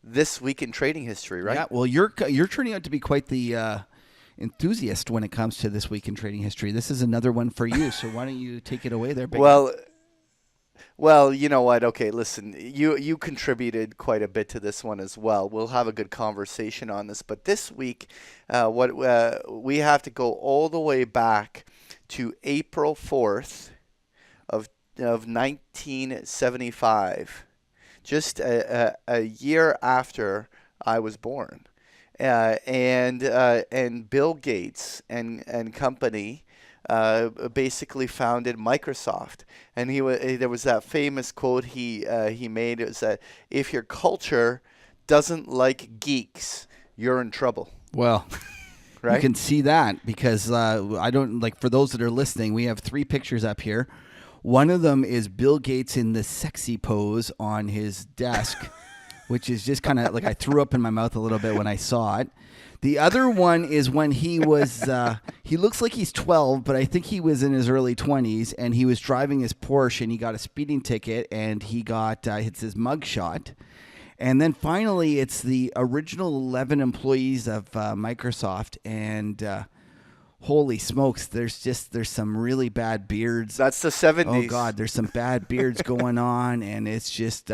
This Week in Trading History, right? Yeah, well, you're turning out to be quite the enthusiast when it comes to This Week in Trading History. This is another one for you, so why don't you take it away there, Big Ed? Well, well, you know what? Okay, listen, you contributed quite a bit to this one as well. We'll have a good conversation on this, but this week, what we have to go all the way back to April 4th of 1975, just a year after I was born, and Bill Gates and company basically founded Microsoft. And there was that famous quote he made. It was that if your culture doesn't like geeks, you're in trouble, Well, you right? can see that because I don't like for those that are listening, we have 3 pictures up here. One of them is Bill Gates in the sexy pose on his desk, which is just kind of like I threw up in my mouth a little bit when I saw it. The other one is when he was, he looks like he's 12, but I think he was in his early 20s, and he was driving his Porsche, and he got a speeding ticket, and he got, it's his mugshot. And then finally, it's the original 11 employees of Microsoft, and holy smokes, there's some really bad beards. That's the 70s. Oh God, there's some bad beards going on, and it's just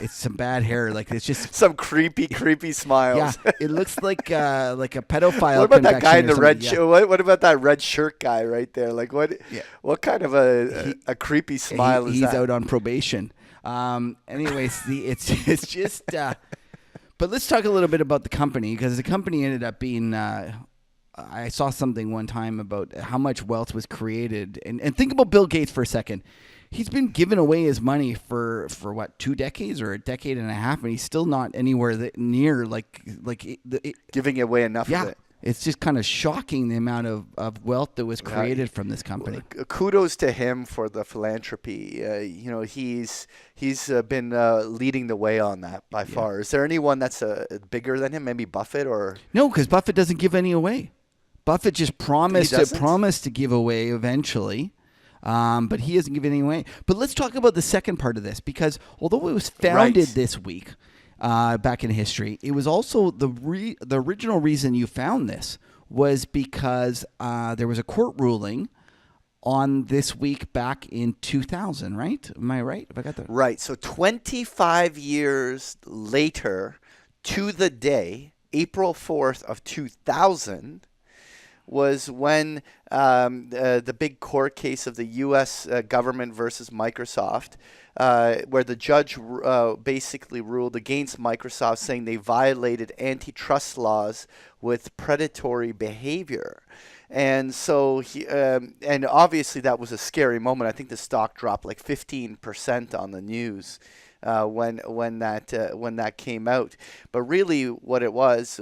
it's some bad hair. Like it's just Some creepy smiles. yeah. It looks like a pedophile. What about that guy convection in or the red something. shirt? What about that red shirt guy right there? Like what? Yeah. What kind of a creepy Yeah, smile is he's that? out on probation. Anyways, it's just. But let's talk a little bit about the company because the company ended up being. I saw something one time about how much wealth was created, and think about Bill Gates for a second. He's been giving away his money for what 2 decades or a decade and a half, and he's still not anywhere near Giving away enough yeah. of it. It's just kind of shocking the amount of wealth that was created from this company. Kudos to him for the philanthropy. He's been leading the way on that by far. Is there anyone that's bigger than him? Maybe Buffett or No, because Buffett doesn't give any away. Buffett just promised doesn't? to give away eventually, but he hasn't given any away. But let's talk about the second part of this because although it was founded Right. this week, back in history, it was also the original reason you found this was because there was a court ruling on this week back in 2000, right? Am I right? Have I got that? Right. So 25 years later to the day, April 4th of 2000, was when the big court case of the U.S. Government versus Microsoft, where the judge basically ruled against Microsoft, saying they violated antitrust laws with predatory behavior. And so and obviously that was a scary moment. I think the stock dropped like 15% on the news when that came out. But really, what it was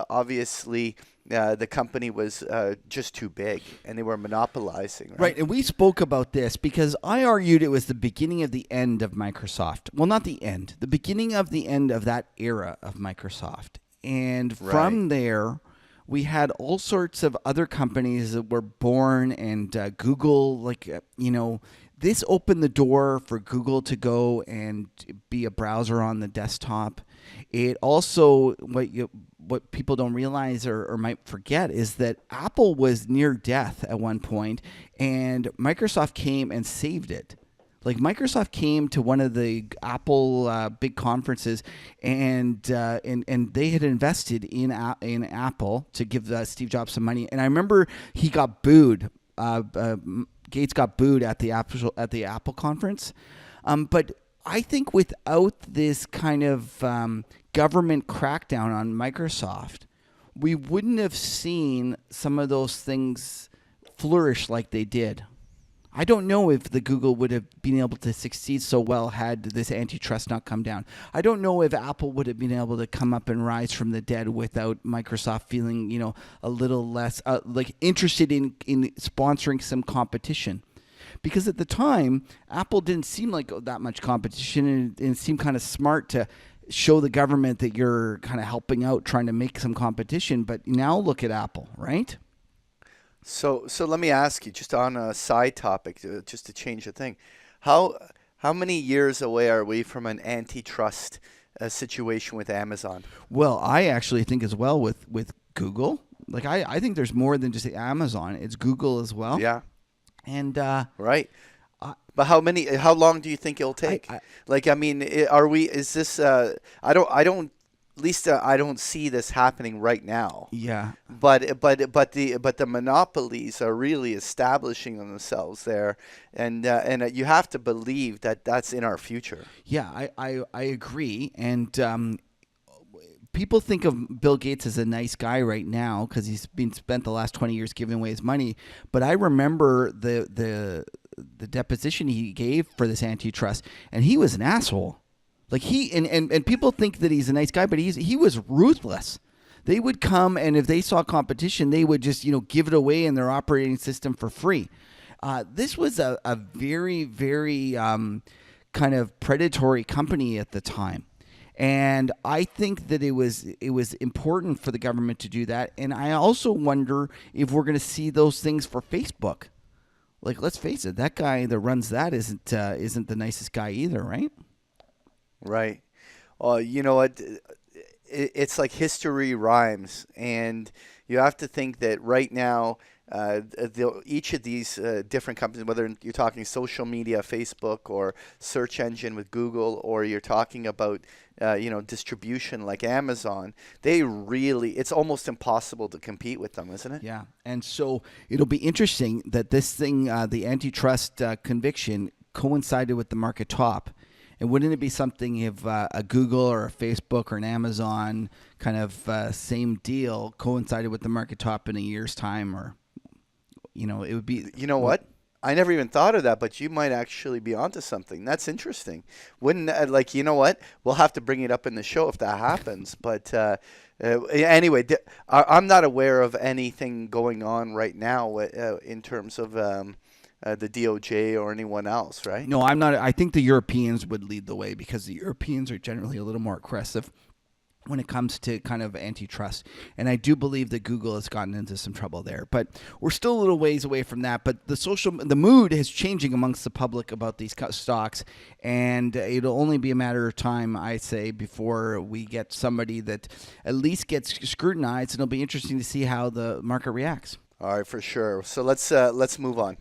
obviously the company was just too big, and they were monopolizing. Right, and we spoke about this because I argued it was the beginning of the end of Microsoft. Well, not the end, the beginning of the end of that era of Microsoft. And from there, we had all sorts of other companies that were born, and Google, this opened the door for Google to go and be a browser on the desktop. It also, what people don't realize or might forget is that Apple was near death at one point, and Microsoft came and saved it. Like Microsoft came to one of the Apple big conferences, and they had invested in Apple to give Steve Jobs some money. And I remember he got booed. Gates got booed at the Apple conference. But I think without this kind of government crackdown on Microsoft, we wouldn't have seen some of those things flourish like they did. I don't know if the Google would have been able to succeed so well had this antitrust not come down. I don't know if Apple would have been able to come up and rise from the dead without Microsoft feeling, a little less interested in sponsoring some competition. Because at the time, Apple didn't seem like that much competition, and it seemed kind of smart to show the government that you're kind of helping out, trying to make some competition. But now look at Apple, right? So let me ask you, just on a side topic, just to change the thing, how many years away are we from an antitrust situation with Amazon. Well, I actually think as well with Google. Like I think there's more than just Amazon. It's Google as well. Yeah, And right. I- But how long do you think it'll take? Like, I mean, are we? Is this? I don't. At least I don't see this happening right now. yeah. But the monopolies are really establishing themselves there, and you have to believe that that's in our future. Yeah, I agree. And people think of Bill Gates as a nice guy right now because he's been spent the last 20 years giving away his money. But I remember the deposition he gave for this antitrust, and he was an asshole. Like and people think that he's a nice guy, but he was ruthless. They would come, and if they saw competition, they would just give it away in their operating system for free. This was a very, very kind of predatory company at the time. And I think that it was important for the government to do that. And I also wonder if we're going to see those things for Facebook. Like, let's face it, that guy that runs that isn't the nicest guy either, right? Right. You know what? It's like history rhymes, and you have to think that right now, each of these different companies, whether you're talking social media, Facebook, or search engine with Google, or you're talking about distribution like Amazon, it's almost impossible to compete with them, isn't it? Yeah, and so it'll be interesting that this thing, the antitrust conviction, coincided with the market top. And wouldn't it be something if a Google or a Facebook or an Amazon kind of same deal coincided with the market top in a year's time, or it would be. You know what? I never even thought of that, but you might actually be onto something. That's interesting. Wouldn't you know what? We'll have to bring it up in the show if that happens. But anyway, I'm not aware of anything going on right now in terms of the DOJ or anyone else, right? No, I'm not. I think the Europeans would lead the way because the Europeans are generally a little more aggressive when it comes to kind of antitrust. And I do believe that Google has gotten into some trouble there. But we're still a little ways away from that. But the mood is changing amongst the public about these stocks. And it'll only be a matter of time, I say, before we get somebody that at least gets scrutinized. And it'll be interesting to see how the market reacts. All right, for sure. So let's move on.